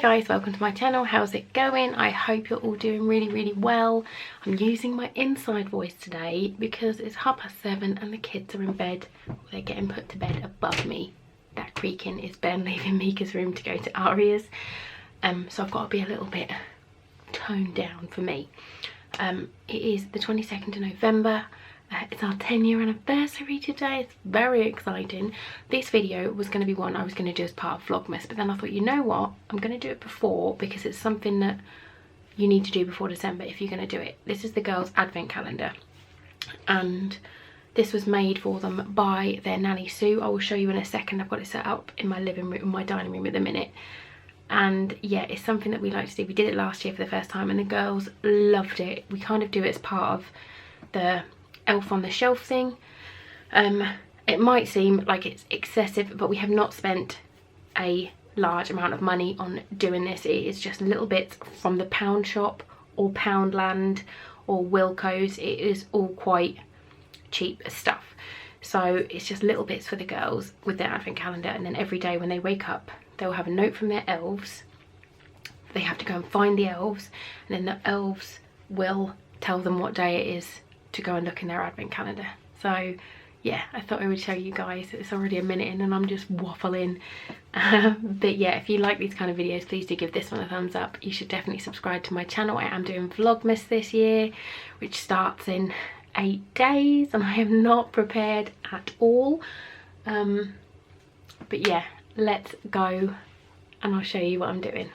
guys, welcome to my channel. How's it going? I hope you're all doing really well. I'm using my inside voice today because it's 7:30 and the kids are in bed. They're getting put to bed above me. That creaking is Ben leaving Mika's room to go to Aria's. So I've got to be a little bit toned down for me. It is the 22nd of November. It's our 10-year anniversary today. It's very exciting. This video was going to be one I was going to do as part of Vlogmas, but then I thought, you know what, I'm going to do it before because it's something that you need to do before December if you're going to do it. This is the girls' advent calendar, and this was made for them by their nanny Sue. I will show you in a second. I've got it set up in my living room, my dining room at the minute. And yeah, it's something that we like to do. We did it last year for the first time and the girls loved it. We kind of do it as part of the elf on the shelf thing. It might seem like it's excessive, but we have not spent a large amount of money on doing this. It is just little bits from the pound shop or Poundland or Wilko's. It is all quite cheap stuff, so it's just little bits for the girls with their advent calendar, and then every day when they wake up they'll have a note from their elves. They have to go and find the elves, and then the elves will tell them what day it is to go and look in their advent calendar. So yeah, I thought I would show you guys. It's already a minute in and I'm just waffling. But yeah, if you like these kind of videos, please do give this one a thumbs up. You should definitely subscribe to my channel. I am doing Vlogmas this year, which starts in 8 days, and I am not prepared at all. But yeah, let's go and I'll show you what I'm doing.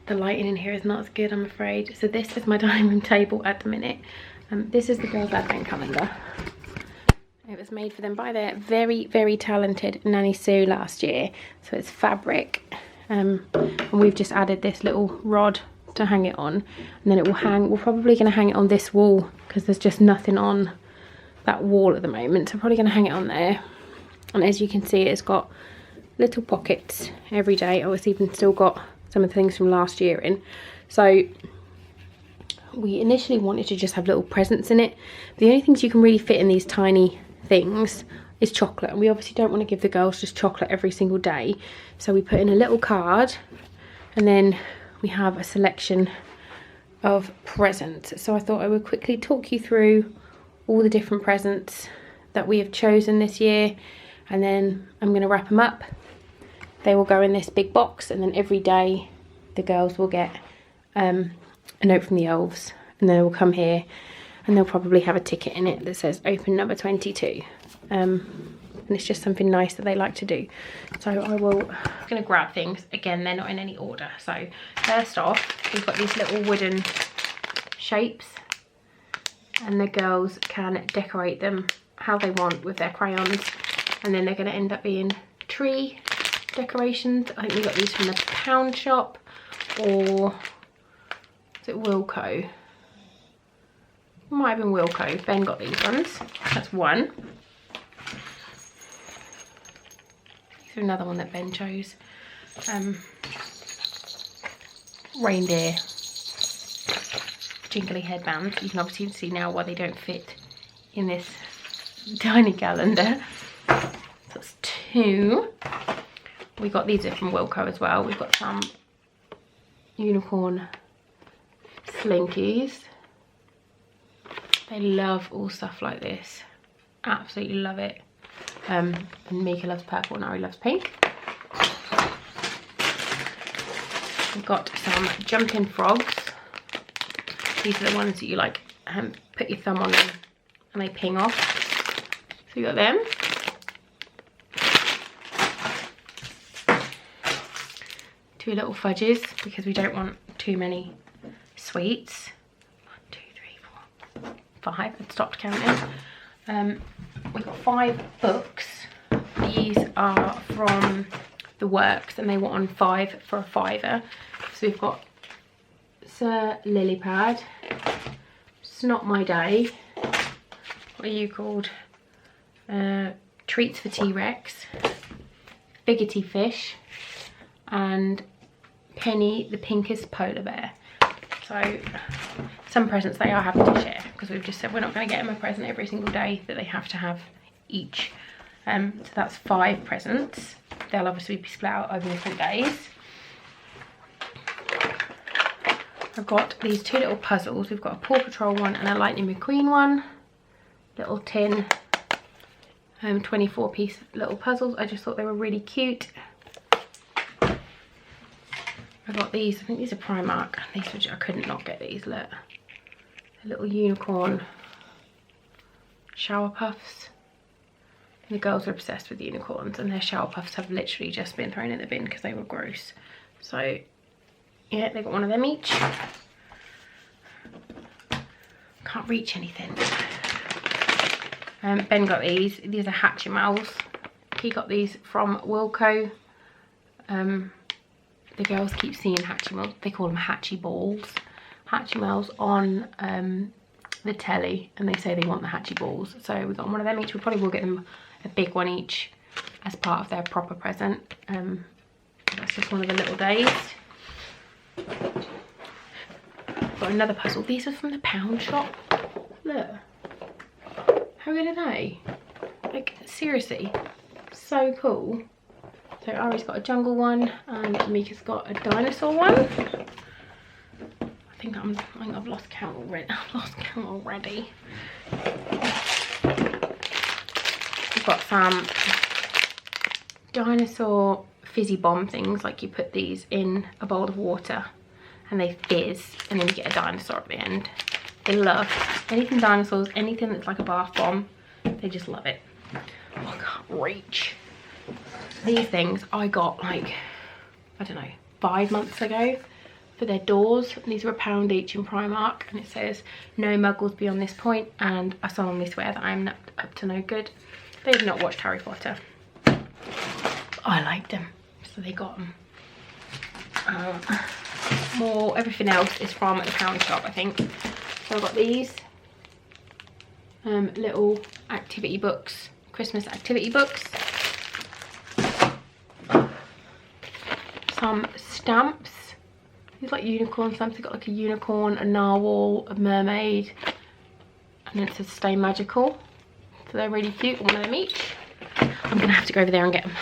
The lighting in here is not as good, I'm afraid. So this is my dining room table at the minute. This is the girls' advent calendar. It was made for them by their very talented nanny Sue last year. So it's fabric, and we've just added this little rod to hang it on, and then it will hang. We're probably going to hang it on this wall because there's just nothing on that wall at the moment. So I'm probably going to hang it on there. And as you can see, it's got little pockets every day. Oh, it's even still got some of the things from last year in. So we initially wanted to just have little presents in it. The only things you can really fit in these tiny things is chocolate, and we obviously don't want to give the girls just chocolate every single day. So we put in a little card, and then we have a selection of presents. So I thought I would quickly talk you through all the different presents that we have chosen this year, and then I'm going to wrap them up. They will go in this big box, and then every day the girls will get a note from the elves, and then they will come here and they'll probably have a ticket in it that says open number 22. And it's just something nice that they like to do. So I'm going to grab things. Again, they're not in any order. So first off, we've got these little wooden shapes, and the girls can decorate them how they want with their crayons, and then they're going to end up being tree decorations. I think we got these from the pound shop, or is it Wilko? Might have been Wilko. Ben got these ones. That's one. These are another one that Ben chose. Reindeer jingly headbands. You can obviously see now why they don't fit in this tiny calendar. So that's 2. We got these from Wilko as well. We've got some unicorn slinkies. They love all stuff like this. Absolutely love it. And Mika loves purple and Ari loves pink. We've got some jumping frogs. These are the ones that you like put your thumb on them and they ping off. So you got them. 2 little fudges because we don't want too many sweets. 1, 2, 3, 4, 5. I've stopped counting. We've got 5 books. These are from the works and they were on 5 for a £5. So we've got Sir Lilypad, It's Not My Day, what are you called? Treats for T-Rex, Biggity Fish, and Penny the Pinkest Polar Bear. So some presents they are happy to share because we've just said we're not going to get them a present every single day, that they have to have each. So that's 5 presents. they'll obviously be split out over different days. I've got these 2 little puzzles. We've got a Paw Patrol one and a Lightning McQueen one. Little tin, 24-piece little puzzles. I just thought they were really cute. I got these, I think these are Primark. These were, I couldn't not get these, look. A little unicorn shower puffs. And the girls are obsessed with unicorns, and their shower puffs have literally just been thrown in the bin because they were gross. So yeah, they got one of them each. Can't reach anything. Ben got these. These are Hatchimals. He got these from Wilco. The girls keep seeing Hatchimals. They call them Hatchy Balls. Hatchimals on the telly, and they say they want the Hatchy Balls. So we got one of them each. We probably will get them a big one each as part of their proper present. That's just one of the little days. Got another puzzle. These are from the pound shop. Look. How good are they? Like, seriously. So cool. So Ari's got a jungle one and Mika's got a dinosaur one. I think I've lost count already. I've lost count already. We've got some dinosaur fizzy bomb things, like you put these in a bowl of water and they fizz and then you get a dinosaur at the end. They love anything dinosaurs, anything that's like a bath bomb. They just love it. Oh, I can't reach. These things I got like, I don't know, 5 months ago for their doors. And these were £1 each in Primark, and it says no muggles beyond this point, and I solemnly swear that I'm not up to no good. They've not watched Harry Potter. I liked them, so they got them. More, everything else is from the pound shop, I think. So I've got these little activity books, Christmas activity books. Some stamps. These like unicorn stamps. They've got like a unicorn, a narwhal, a mermaid, and then it says stay magical. So they're really cute, one of them each. I'm gonna have to go over there and get them.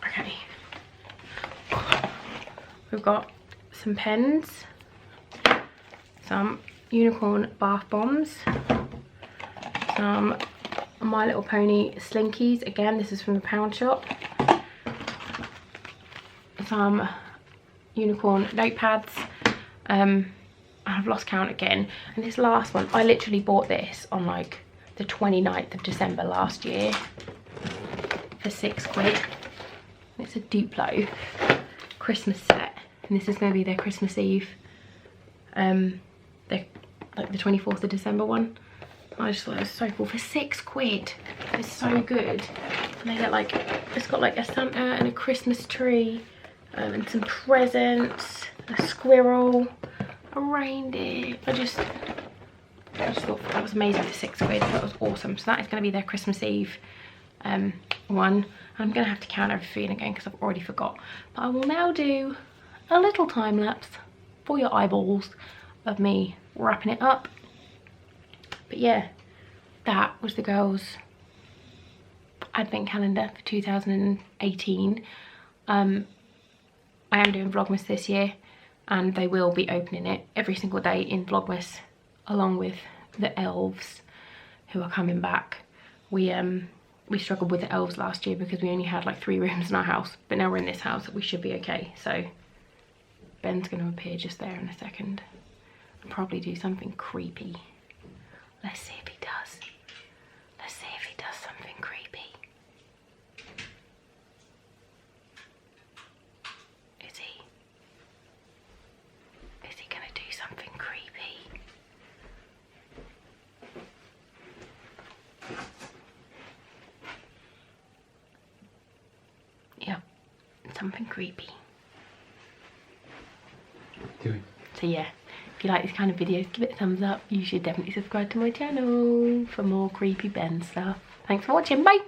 Okay. We've got some pens, some unicorn bath bombs, some My Little Pony slinkies. Again, this is from the pound shop. Some unicorn notepads. I've lost count again. And this last one, I literally bought this on like the 29th of December last year for £6. It's a Duplo Christmas set, and this is going to be their Christmas Eve, like the 24th of December one. I just thought it was so cool for £6. It's so good. And they get like, it's got like a Santa and a Christmas tree, and some presents, a squirrel, a reindeer. I just thought that was amazing for £6. That was awesome. So that is going to be their Christmas Eve one. I'm going to have to count everything again because I've already forgot. But I will now do a little time lapse for your eyeballs of me wrapping it up. But yeah, that was the girls' advent calendar for 2018. I am doing Vlogmas this year, and they will be opening it every single day in Vlogmas, along with the elves who are coming back. We struggled with the elves last year because we only had like 3 rooms in our house, but now we're in this house, we should be okay. So Ben's going to appear just there in a second and probably do something creepy. Let's see if he does. Let's see if he does something creepy. Is he gonna do something creepy? Yeah, something creepy. Doing. So yeah, if you like this kind of videos, give it a thumbs up. You should definitely subscribe to my channel for more creepy Ben stuff. Thanks for watching, bye!